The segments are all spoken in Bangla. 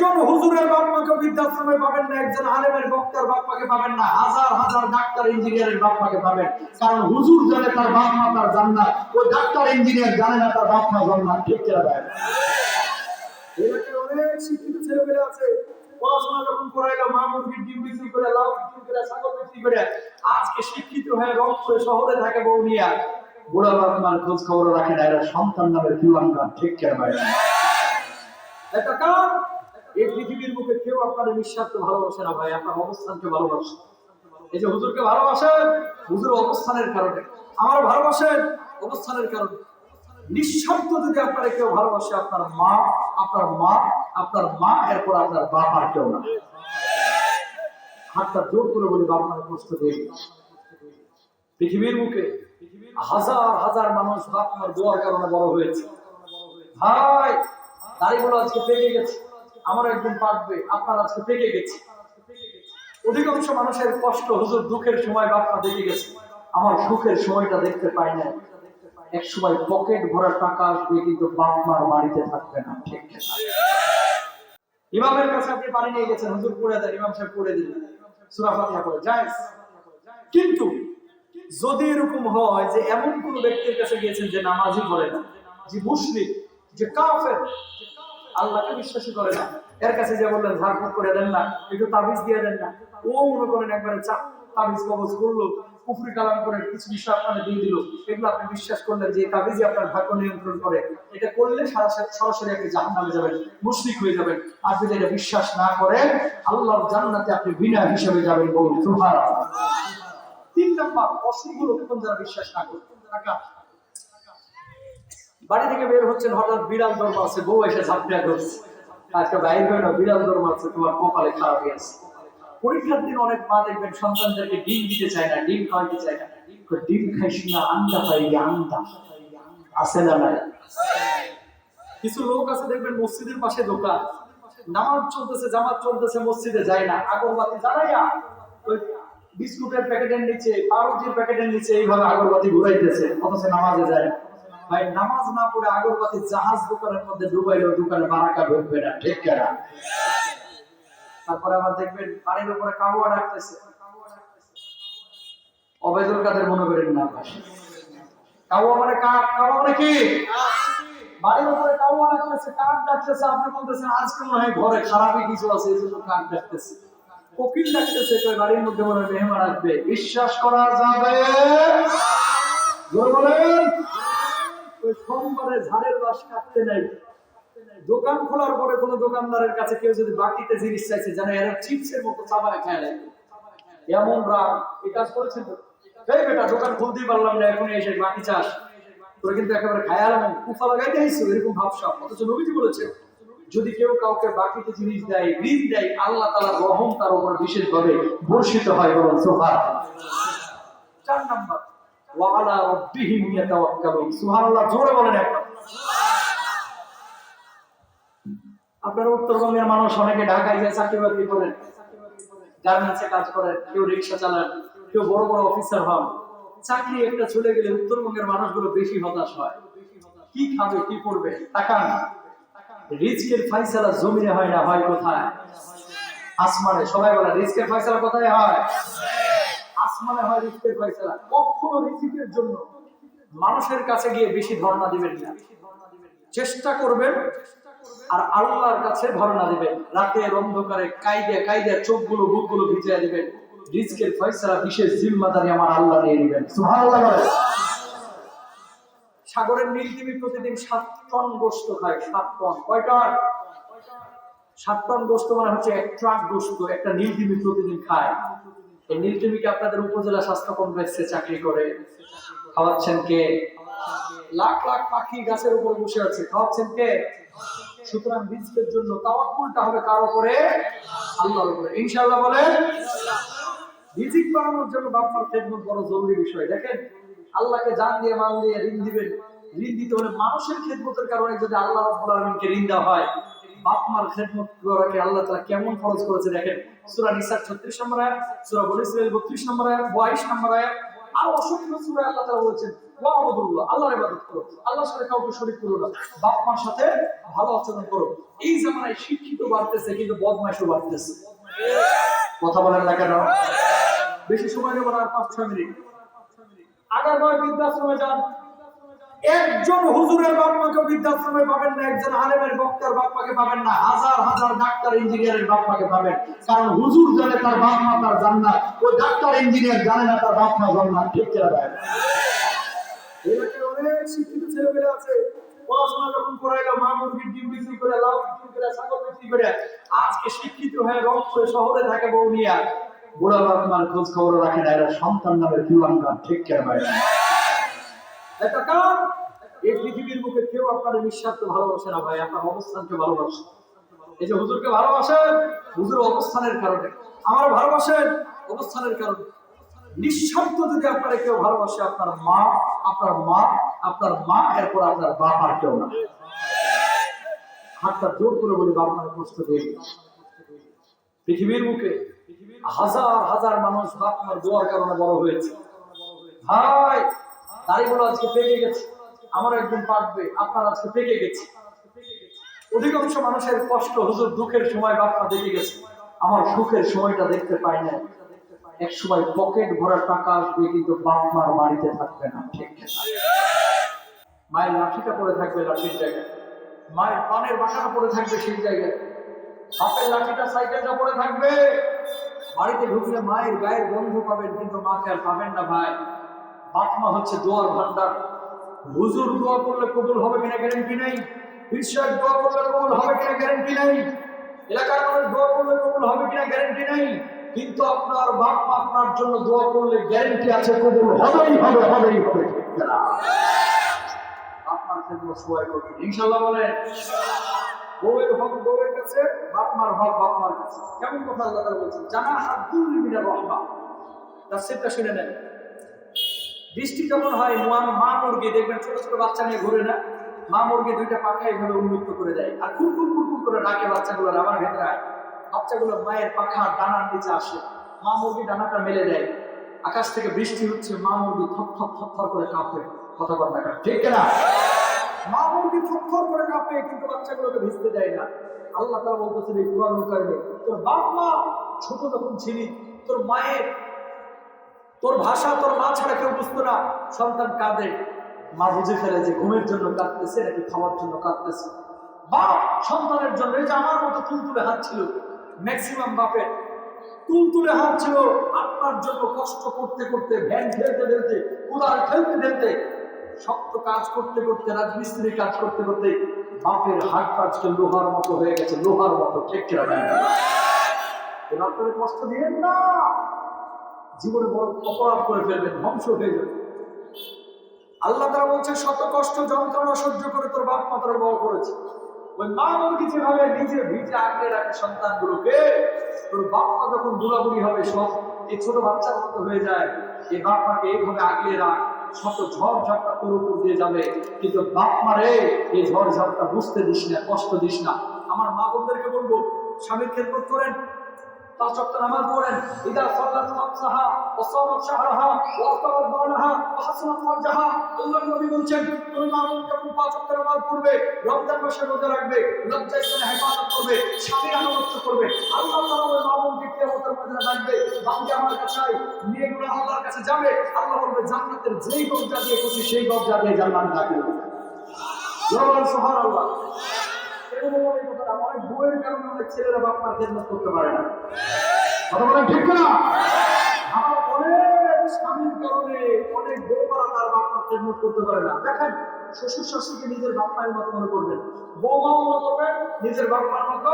একজন হুজুরের বাপ মাকে বৃদ্ধাশ্রমে পাবেন না, একজন আলেমের বক্তার বাপ মাকে পাবেন না, হাজার হাজার ডাক্তার ইঞ্জিনিয়ারের বাপ মাকে পাবেন। কারণ হুজুর জানে তার বাপ মা তার জান্নাত, ওই ডাক্তার ইঞ্জিনিয়ার জানে না তার বাপ মা জান্নাত। ঠিক করে দেয়। এলাকায় অনেক শিক্ষিত ছেলেমেয়ে আছে, পড়াশোনা যখন করাইলো মা মুরগির ডিম বিক্রি করে, লাউ বিক্রি করে, ছাগল বিক্রি করে, আজকে শিক্ষিত হয়ে রংপুরে শহরে থাকে বউ নিয়া, বুড়া বাপ মার খোঁজ খবর রাখে না, এরা সন্তান নামের কিউয়াঙ্গার। ঠিক করে দেয়। একটা কাম, এই পৃথিবীর বুকে কেউ আপনার নিঃস্বার্থ ভালোবাসে না ভাই, আপনার অবস্থানকে ভালোবাসে। এই যে হুজুরকে ভালোবাসেন, হুজুর অবস্থানের কারণে, আমার ভালোবাসেন অবস্থানের কারণে। নিঃস্বার্থ যদি আপনারা কেউ ভালোবাসে, আপনার মা, আপনার মা, আপনার মা, এরপর আপনার বাপ, আর কেউ না। হাতটা জোর করে বলি, বাপ মাকে কষ্ট দিয়ে। পৃথিবীর বুকে হাজার হাজার মানুষ বাপ মার দোয়ার কারণে বড় হয়েছে। ভাই, দাড়িগুলো আজকে পেকে গেছে, আমার একদিন পাকবে, আপনার আজকে পেকে গেছে। অধিকাংশ মানুষের কষ্ট হুজুর দুঃখের সময় বাপমা দেখে গেছে, আমার সুখের সময়টা দেখতে পাই না। এক সময় পকেট ভরা টাকা আসবে, কিন্তু বাপ মার বাড়িতে থাকবে না। ঠিক ইমামের কাছে আপনি পানি নিয়ে গেছেন, হুজুর পড়ে দেন, ইমাম সাহেব পড়ে দিলেন, সূরা ফাতিহা পড়ে জায়েজ। কিন্তু যদি এরকম হয় যে এমন কোন ব্যক্তির কাছে গিয়েছেন যে নামাজই পড়ে না, যে মুশরিক, যে কাফের, আল্লাহকে বিশ্বাসী করে না, এর কাছে যে বললেন ঝাড়ফুঁক করে দেন না, একটু তাবিজ দিয়ে দেন না, ও মনে করেন একবারে তাবিজ কবজ করলো, কুফরি কালাম করে কিছু বিষয় আপনাকে দিয়ে দিল, এগুলো আপনি বিশ্বাস করলেন যে তাবিজই আপনার ভাগ্য নিয়ন্ত্রণ করে, এটা করলে সরাসরি আপনি জাহান্নামে যাবেন, মুশরিক হয়ে যাবেন। আর যদি এটা বিশ্বাস না করেন, আল্লাহর জান্নাতে আপনি বিনা হিসেবে যাবেন। বলুন সুবহানাল্লাহ। 3 নাম্বার অশুভ লক্ষণ যারা বিশ্বাস না করে, বাড়ি থেকে বের হচ্ছেন, হঠাৎ বিড়াল দৌড় মারছে, বউ এসে ঝাপটা ধরছে, আজকে বাইর হয়ে না, বিড়াল দৌড় মারছে, তোমার কপালে খারাপ হয়ে আছে। পরীক্ষার দিন অনেক মা দেখবেন সন্তানদেরকে ডিম দিতে চায় না, ডিম খাওয়াইতে চায় না, ডিম খাইস না, আন্ডা পাইবি, আন্ডা আছে না নাই? কিছু লোক আছে দেখবেন মসজিদের পাশে দোকান, নামাজ চলতেছে, জামাত চলতেছে, মসজিদে যায় না, আগরবাতি জ্বালাইয়া ওই বিস্কুটের প্যাকেটের নিচে, পাউরুটির প্যাকেটের নিচে এইভাবে আগরবাতি ঘুরাইতেছে, অথচ নামাজে যায় না। ভাই, নামাজ না পড়ে আগরবাতি জাহাজ দোকানের মধ্যে ডুবাইলো, দোকানে বারাকা ঢুকবে না। ঠিক কেনা? তারপরে আবার দেখবেন বাড়ির উপরে কাউয়া ডাকতেছে, অবেদুল কাদের মনে করেন না, কাউয়া মানে কাক, কাউয়া মানে কি? বাড়ির উপরে কাউয়া ডাকতেছে, কাক ডাকতেছে, আপনি বলতেছেন আজকে মনে হয় ঘরে খারাপই কিছু আছে, এই জন্য কাক ডাকতেছে। কোকিল ডাকতেছে, কই বাড়ির মধ্যে মনে হয় মেহমান আসবে। বিশ্বাস করা যাবে? বলেন, ওই সোমবারে ঝাড়ের বাস কাটতে নাই, দোকান খোলার পরে কোন দোকানদারের কাছে কেউ যদি বাকিতে জিনিস চাইছে, জানে এরা চিপসের মতো চাবায় খায় নাই, এমন রাগ। এই কাজ করেছেন তো? এই বেটা, দোকান খুলতেই পারলাম না, এখন এসে বাকি চাস, তোরা কিন্তু একেবারে খায়ালাম কুফা লাগাইতে আইছো, এরকম ভাবসাব। অথচ নবীজি বলেছে, যদি কেউ কাউকে বাকিতে জিনিস দেয়, ঋণ দেয়, আল্লাহ তাআলার রহম তার উপর বিশেষভাবে বর্ষিত হয়। বলুন সুবহানাল্লাহ। 4 নাম্বার, ওয়া আলা রাব্বিহিম ইয়াতাওয়াক্কালুন। সুবহানাল্লাহ, জোরে বলেন একবার। আপনারা উত্তরবঙ্গের মানুষ, অনেকে ঢাকায় যায় চাকরি বাকরি করেন, গার্মেন্টসে কাজ করেন, কেউ রিক্সা চালান, কেউ বড় বড় অফিসার হন। চাকরি একটা চলে গেলে উত্তরবঙ্গের মানুষগুলো বেশি হতাশ হয়। কি খাবে, কি করবে? তাকান, রিজকের ফয়সালা জমিনে হয় না, হয় কোথায়? আসমানে। সবাই বলে রিজকের ফয়সালা কোথায় হয়? আসমানে হয় রিজকের ফয়সালা। কখনো রিজিকের জন্য মানুষের কাছে গিয়ে বেশি ধর্ণা দিবেন না, চেষ্টা করবেন আর আল্লাহর কাছে ধর্ণা দিবেন। রাতের অন্ধকারে কাইদে কাইদে চোখগুলো বুকগুলো ভিজিয়ে দিবেন। রিজকের ফয়সালা বিশেষ জিম্মাদারি আমার আল্লাহ নিয়ে নেবেন। সুবহানাল্লাহ। সাগরের নীলতিমি প্রতিদিন 7 টন গোশত খায়। 7 টন। কয় টন? 7 টন গোশত মানে হচ্ছে 1 ট্রাক গোশত একটা নীলতিমি প্রতিদিন খায়। এই নীলতিমিকে আপনাদের উপজেলা স্বাস্থ্য কমপ্লেক্সে চাকরি করে, খাওয়াচ্ছেন কে? লাখ লাখ পাখি গাছের উপর বসে আছে, খাওয়াচ্ছেন কে? সুতরাং রিজকের জন্য তাওয়াক্কুলটা হবে কার উপরে? আল্লাহর উপরে। ইনশাআল্লাহ বলেন। রিজিক বানানোর জন্য বাপমার খেদমত বড় জরুরি বিষয়। দেখেন, আল্লাহকে জান দিয়ে মাল দিয়ে ঋণ দিবেন। ঋণ দিতে হলে মানুষের খেদমতের কারণে যদি আল্লাহ রাব্বুল আলামিনকে ঋণ দেওয়া হয়, বাপমার খেদমত করাকে আল্লাহ তাআলা কেমন ফরজ করেছে দেখেন। সূরা নিসা 36 নম্বর আয়াত, সূরা বনী ইসরাঈল 32 নম্বর আয়াত, 22 নম্বর আয়াত, আর অসংখ্য সূরা আল্লাহ তাআলা বলেছেন ওয়াবুদুল্লাহ, আল্লাহর ইবাদত করো, আল্লাহর সাথে কাউকে শরীক করো না, বাপ মার সাথে ভালো আচরণ করো। এই জামানায় শিক্ষিত বাড়তেছে কিন্তু বদমাইশও বাড়তেছে। কথা বলেন না কেন? বেশি সময় নেব না, আর 5-6 মিনিট। আগারগাঁও বৃদ্ধাশ্রমে যান, একজন হুজুরের বাপ মাকে বৃদ্ধাশ্রমে পাবেন না, একজন আলেমের বক্তার বাপ মাকে পাবেন না, হাজার হাজার ডাক্তার ইঞ্জিনিয়ারের বাপ মাকে পাবেন। কারণ হুজুর জানে তার বাপ মা তার জান্নাত, ওই ডাক্তার ইঞ্জিনিয়ার জানে না তার বাপ মা জান্নাত। ঠিক কিনা ভাই? এলাকায় অনেক শিক্ষিত ছেলেমেয়ে আছে, পড়াশোনা যখন করাইলো মা মুরগির ডিম বিক্রি করে, লাউ বিক্রি করে, ছাগল বিক্রি করে, আজকে শিক্ষিত হয়ে রংপুরে শহরে থাকে বউ নিয়া, বুড়া বাপ মার খোঁজ খবর রাখে না, এরা সন্তান নামের দিওয়ানগান। ঠিক কিনা ভাই? একটা কারণ, এই পৃথিবীর বুকে কেউ আপনার নিঃস্বার্থ ভালোবাসে না ভাই, আপনার অবস্থানকে ভালোবাসে। এই যে হুজুরকে ভালোবাসেন, হুজুর অবস্থানের কারণে, আমার ভালোবাসেন অবস্থানের কারণে। নিঃস্বার্থ যদি আপনার কেউ ভালোবাসে, আপনার মা, আপনার মা, আপনার মা, এরপর আপনার বাপ, আর কেউ না। হাতটা জোর করে বলি, বাপ মাকে কষ্ট দিয়ে। পৃথিবীর বুকে হাজার হাজার মানুষ বাপ মার দোয়ার কারণে বড় হয়েছে। ভাই, দাড়িগুলো আজকে পেকে গেছে, আমার একদিন পাকবে, আপনার আজকে পেকে গেছে। অধিকাংশ মানুষের কষ্ট হুজুর দুঃখের সময় বাপ মা দেখে গেছে, আমার সুখের সময়টা দেখতে পাই না। এক সময় পকেট ভরা টাকা আসবে, কিন্তু বাপ মার বাড়িতে থাকবে না। ঠিক মায়ের লাঠিটা পড়ে থাকবে লাঠির জায়গায়, মায়ের পানের বাটাটা পড়ে থাকবে সেই জায়গায়, বাপের লাঠিটা সাইকেলটা পড়ে থাকবে। বাড়িতে ঢুকলে মায়ের গায়ের গন্ধ পাবেন, কিন্তু মাকে আর পাবেন না ভাই। বাপ মা হচ্ছে দোয়ার ভান্ডার। হুজুর দোয়া করলে কবুল হবে কিনা গ্যারান্টি নাই, বিশ্বাস দোয়া করলে কবুল হবে কিনা গ্যারান্টি নাই, এলাকার মানুষ দোয়া করলে কবুল হবে কিনা গ্যারান্টি নাই, কিন্তু আপনার বাপ মা আপনার জন্য দোয়া করলে গ্যারান্টি আছে কবুল হবেই হবে, হবেই হবে। আপনার জন্য সবাই করবেন ইনশাআল্লাহ। বলেন বউয়ের হক বউয়ের কাছে, বাপ মার হক বাপ মার কাছে। কেমন কথা আল্লাহ তাআলা বলছেন, জানা আব্দুল মিনার রহমা। তাফসীরটা শুনে নেন। বৃষ্টি যখন হয়, মা মুরগি দেখবেন ছোট ছোট বাচ্চা নিয়ে ঘুরে না, মা মুরগি দুইটা পাখা এইভাবে উন্মুক্ত করে দেয়, আর কুরকুর কুরকুর করে ডাকে বাচ্চাগুলো আমার ভেতরে আয়। বাচ্চাগুলো মায়ের পাখা ডানার নিচে আসে, মা মুরগি ডানাটা মেলে দেয়, আকাশ থেকে বৃষ্টি হচ্ছে, মা মুরগি থর করে কাঁপে। কথা বল না, ঠিক না? মা মুরগি থর করে কাঁপে, কিন্তু বাচ্চাগুলোকে ভিজতে দেয় না। আল্লাহ তাআলা বলতেছেন এই কুরআনুল কারীমে, তোর বাপ মা ছোট যখন ছিলি, তোর মায়ের, তোর ভাষা তোর মা ছাড়া কেউ বুঝতো না। সন্তান কাঁদে, মা বুঝে ফেলে যে ঘুমের জন্য কাঁদতেছে নাকি খাওয়ার জন্য কাঁদতেছে। বাপ সন্তানের জন্য, এই যে আমার মতো তুলতুলে হাত ছিল, ম্যাক্সিমাম বাপের তুলতুলে হাত ছিল আপনার জন্য, কষ্ট করতে করতে, ভ্যান ঠেলতে ঠেলতে, কুলার ঠেলতে ঠেলতে, শক্ত কাজ করতে করতে, রাজমিস্ত্রি কাজ করতে করতে বাপের হাত কাজকে লোহার মতো হয়ে গেছে, লোহার মতো। ঠিক কিনা? বাপের কষ্ট দিবেন না, জীবনে বড় অপরাধ করে ফেলবেন, ধ্বংস হয়ে যাবে। আল্লাহ তাআলা বলছে শত কষ্ট যন্ত্রণা সহ্য করে তোর বাপ মা তোর বড় করেছে। ওই মা মুরগি যেভাবে নিজে ভিজে আঁকড়ে রাখে সন্তানগুলোকে, তোর বাপ মা যখন বুড়াবুড়ি হবে সব এই ছোট বাচ্চার মতো হয়ে যায়, এই বাপ মাকে এইভাবে আগলে রাখ, শত ঝড় ঝাপটা তোর উপর দিয়ে যাবে, কিন্তু বাপ মারে এই ঝড় ঝাপটা বুঝতে দিস না, কষ্ট দিস না। আমার মা বোনদেরকে বলবো, স্বামীর খেদমত করেন, 5 ওয়াক্ত নামাজ পড়েন, ইদা সাল্লাত খামসাহা ওয়া সামাত শাহরাহা ওয়া আফতারাত বানাহা ওয়া হাসানাত ফারজাহা। আল্লাহর নবী বলেন, তুমি মা বোন যখন 5 ওয়াক্ত নামাজ পড়বে, রমজান মাসে রোজা রাখবে, লজ্জায় করে হেফাজত করবে, স্বামীর আনুগত্য করবে, আল্লাহ তাআলা ওই মা বোনকে কিয়ামতের ময়দানে ডাকবে, বান্দা আমার কাছে আয়, মেয়েগুলো আল্লাহর কাছে যাবে, আল্লাহ বলবে জান্নাতের যেই দরজা দিয়ে খুশি সেই দরজা দিয়ে জান্নাতে দাখিল হবে। সুবহানাল্লাহ। অনেক বউয়ের কারণে অনেক ছেলেরা বাপ মার খেদমত করতে পারে না। কথা বলেন ঠিক না? আমার অনেক স্বামীর কারণে অনেক বউমারা তার বাপ মার খেদমত করতে পারে না। দেখেন, শ্বশুর শাশুড়িকে নিজের বাপ মায়ের মতো মনে করবেন, বৌমাও মনে করবেন নিজের বাপ মার মতো,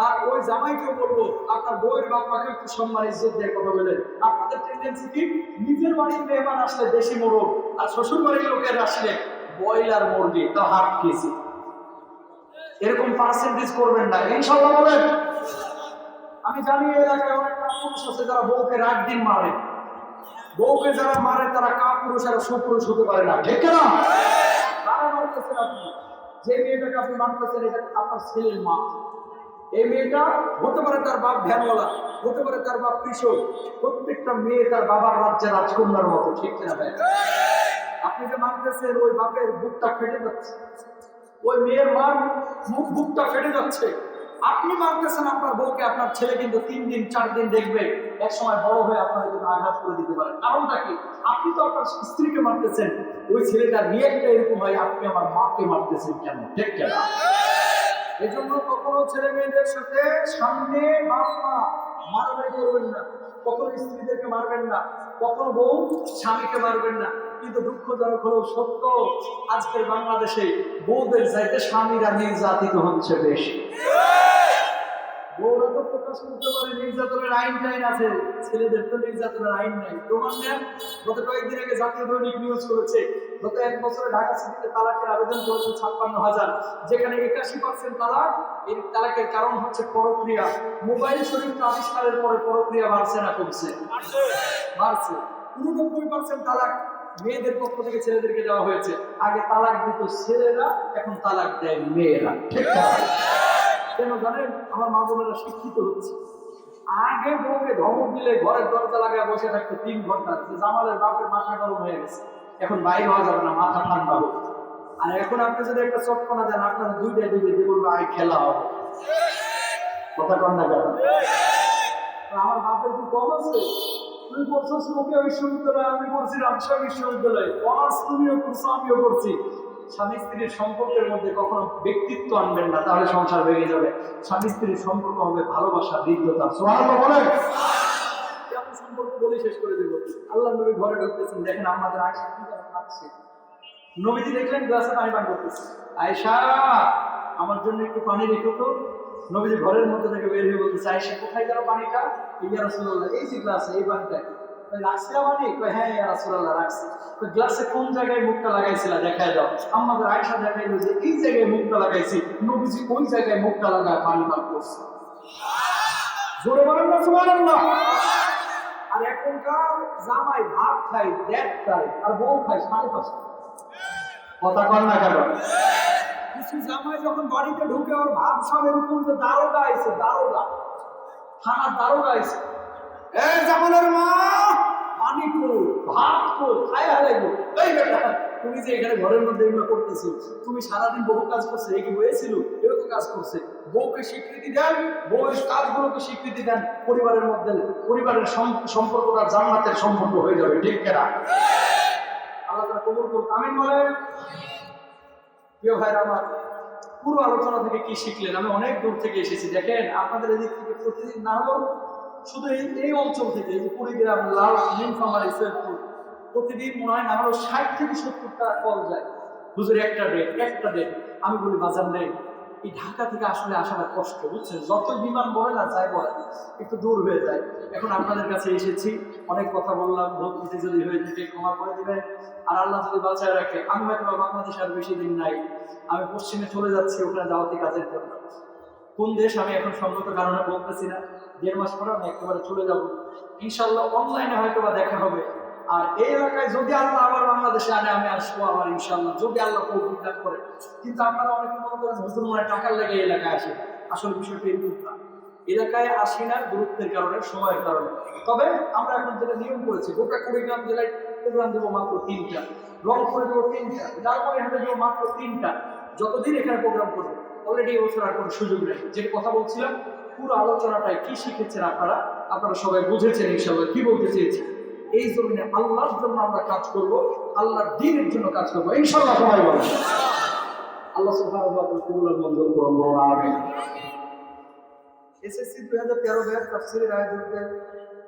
আর ওই জামাইকেও বলবো আপনার বউয়ের বাপ মাকে একটু সম্মান ইজ্জত দিয়ে কথা বলেন। আপনাদের টেন্ডেন্সি কি, নিজের বাড়ির মেহমান আসলে দেশি মোরগ, আর শ্বশুর বাড়ির লোকের আসলে ব্রয়লার মুরগি, তো হাফ কেজি। এরকম পার্সেন্টেজ করবেন না ইনশাআল্লাহ। বলেন, আমি জানি এলাকায় অনেক কাপুরুষ আছে যারা বউকে রাত দিন মারে, বউকে যারা মারে তারা কাপুরুষ আর সুপুরুষ হতে পারে না। ঠিক না? কারা মারতেছেন আপনি? যে মেয়েটাকে আপনি মারতেছেন এটা আপনার ছেলের মা। এই মেয়েটা হতে পারে তার বাপ ভ্যানওয়ালা, হতে পারে তার বাপ কৃষক। প্রত্যেকটা মেয়ে তার বাবার রাজ্যে রাজকন্যার মতো। ঠিক না ভাই? আপনি যে মানতেছেন ওই বাপের বুকটা ফেটে যাচ্ছে, ওই মেয়ের মার বুকটা ফেটে যাচ্ছে। আপনি মানতেছেন আপনার বউকে, আপনার ছেলে কিন্তু 3 দিন 4 দিন দেখবে, এক সময় বড় হয়ে আপনাকে কিন্তু আঘাত করে দিতে পারে। কারণটা কি? আপনি তো আপনার স্ত্রীকে মারতেছেন, ওই ছেলেটার রিয়েক্টটা এরকম হয়, আপনি আমার মাকে মারতেছেন কেন? ঠিক না? এই জন্য কখনো ছেলে মেয়েদের সাথে সামনে বাপ মা মারামারি করবেন না, কখনো স্ত্রীদেরকে মারবেন না, কখনো বউ স্বামীকে মারবেন না। কিন্তু দুঃখজনক হলেও সত্য, আজকের বাংলাদেশে বউদের চাইতে স্বামীরা নির্যাতিত হচ্ছে বেশি। বউরা তো প্রকাশ করতে পারে নির্যাতনের আইন টাইন আছে, ছেলেদের তো নির্যাতনের আইন নাই। প্রমাণ নেন, গত কয়েকদিন আগে জাতীয় দৈনিক নিউজ করেছে, গত 1 বছরে ঢাকা সিটিতে তালাকের আবেদন করেছে 56,000, যেখানে 81% তালাক। এই তালাকের কারণ হচ্ছে পরক্রিয়া। মোবাইল শরীফ আবিষ্কারের পরে পরক্রিয়া বাড়ছে না কমছে? বাড়ছে। 89% তালাক মেয়েদের পক্ষ থেকে ছেলেদেরকে দেওয়া হয়েছে। আগে তালাক দিত ছেলেরা, এখন তালাক দেয় মেয়েরা। ঠিক আছে? কেন জানেন? আমার মা বোনেরা শিক্ষিত হচ্ছে। আগে বউকে ধমক দিলে ঘরের দরজা লাগায় বসে থাকতো 3 ঘন্টা, যে জামালের বাপের মাথা গরম হয়ে গেছে, এখন বাইরে হওয়া যাবে না, মাথা ঠান্ডা হোক। আর এখন আপনি যদি একটা চটকনা দেন, আপনার দুইটাই দিয়ে বলবো আই খেলা হবে। কথা কন না কেন? আমার বাপের কি কম আছে? তুই পড়ছস নোকিয়া বিশ্ববিদ্যালয়, আমি পড়ছি রাজশাহী বিশ্ববিদ্যালয়, অনার্স তুমিও করছো আমিও করছি। স্বামী স্ত্রীর সম্পর্কের মধ্যে কখনো ব্যক্তিত্ব আনবেন না, তাহলে সংসার ভেঙে যাবে। স্বামী স্ত্রীর সম্পর্ক হবে ভালোবাসা, হৃদ্যতা। সুবহানাল্লাহ বলেন। কেমন সম্পর্ক বলে শেষ করে দেব। আল্লাহ নবী ঘরে ঢুকতেছেন, দেখেন আমাদের আয়েশা কি খাচ্ছে। নবীজি দেখলেন গ্লাসে পানি পান করতেছে। আয়েশা, আমার জন্য একটু পানি রেখো তো। নবীজি ঘরের মধ্যে থেকে বের হয়ে বলতেছে, আয়েশা কোথায় গেল পানিটা? ইয়া রাসূলুল্লাহ, এই যে গ্লাসে, এই পানিটা। রাখছি পানি? হ্যাঁ ইয়া রাসূলুল্লাহ রাখছি। গ্লাসে কোন জায়গায় মুখটা লাগাইছিলা দেখায় দাও। আমাদের আয়েশা দেখাইলো যে এই জায়গায় মুখটা লাগাইছি। নবীজি ওই জায়গায় মুখটা লাগায় পানি পান করছে। জোরে বলেন না সুবহানাল্লাহ। আর এখনকার জামাই ভাত খায় 1:30টায়, আর বউ খায় 5:30টায়। কথা কন না কেন? কিছু জামাই যখন বাড়িতে ঢুকে ওর ভাবসাব এরকম যে দারোগা আইছে, দারোগা, থানার দারোগা আইছে। এই জামালের মা, পানি কো, ভাত কো, খায় হারাইবো। এই বেটা, তুমি যে এখানে ঘরের মধ্যে এগুলো করতেছো, তুমি সারাদিন বহু কাজ করছো, এই কি হয়েছিল? এও তো কাজ করছে। বউকে স্বীকৃতি দেন, বউয়ের কাজগুলোকে স্বীকৃতি দেন, পরিবারের মধ্যে পরিবারের সম্পর্কটা জান্নাতের সম্পর্ক হয়ে যাবে। ঠিক কিনা? আল্লাহ তাআলা কবুল করুন, আমিন বলেন। প্রিয় ভাইরা আমার, পুরো আলোচনা থেকে কি শিখলেন? আমি অনেক দূর থেকে এসেছি। দেখেন, আপনাদের এদিক থেকে প্রতিদিন না হলেও শুধু এই অঞ্চল থেকে, এই যে কুড়িগ্রাম, লাল, নীলফামারী, সৈয়দপুর, প্রতিদিন মনে হয় না হলেও 60 থেকে 70টা কল যায়। হুজুর একটা ডেট। আমি বলি বাজার নেই, এই ঢাকা থেকে আসলে আসাটা কষ্ট, বুঝছেন? যত বিমান বলে না যায় বলে, একটু দূর হয়ে যায়। এখন আপনাদের কাছে এসেছি, অনেক কথা বললাম, ভুল ত্রুটি যদি হয়ে থাকে ক্ষমা করে দিবেন। আর আল্লাহ যদি বাঁচায় রাখে, আমি হয়তো বাংলাদেশে আর বেশি দিন নাই, আমি পশ্চিমে চলে যাচ্ছি ওখানে দাওয়াতি কাজের জন্য। কোন দেশ আমি এখন সঙ্গত কারণে বলতেছি না। 1.5 মাস পরে আমি একেবারে চলে যাব ইনশাল্লাহ। অনলাইনে হয়তো বা দেখা হবে। আর এই এলাকায় যদি আল্লাহ আবার বাংলাদেশে আনে, আমি আসবো আবার ইনশাল্লাহ, যদি আল্লাহ তৌফিক দান করে। কিন্তু আপনারা অনেকে মনে করেন হুজুর মনে হয় টাকার লেগে এলাকায় আসে। আসলে বিষয়টা এরকম না। এলাকায় আসি না দূরত্বের কারণে, সময়ের কারণে। তবে আমরা এখন যেটা নিয়ম করেছি, গোটা কুড়িগ্রাম জেলায় প্রোগ্রাম দেবো মাত্র 3টা, রংপুরে দেবো 3টা, লালমনিরহাটে দেবো মাত্র 3টা। যতদিন এখানে প্রোগ্রাম করবো, অলরেডি এই বছর আর কোনো সুযোগ নেই। যেটা কথা বলছিলাম, পুরো আলোচনাটায় কি শিখেছেন আপনারা সবাই বুঝেছেন ইনশাআল্লাহ কি বলতে চেয়েছি। এই জমিনে আল্লাহর জন্য আমরা কাজ করব, আল্লাহর দ্বীনের জন্য কাজ করবো ইনশাআল্লাহ। সবাই বলেন আল্লাহ সুবহানাহু ওয়া তাআলা কবুল আর মঞ্জুর করুন। আমিন। এসএসসি 2013 ব্যাচ তাফসীরের আয়াত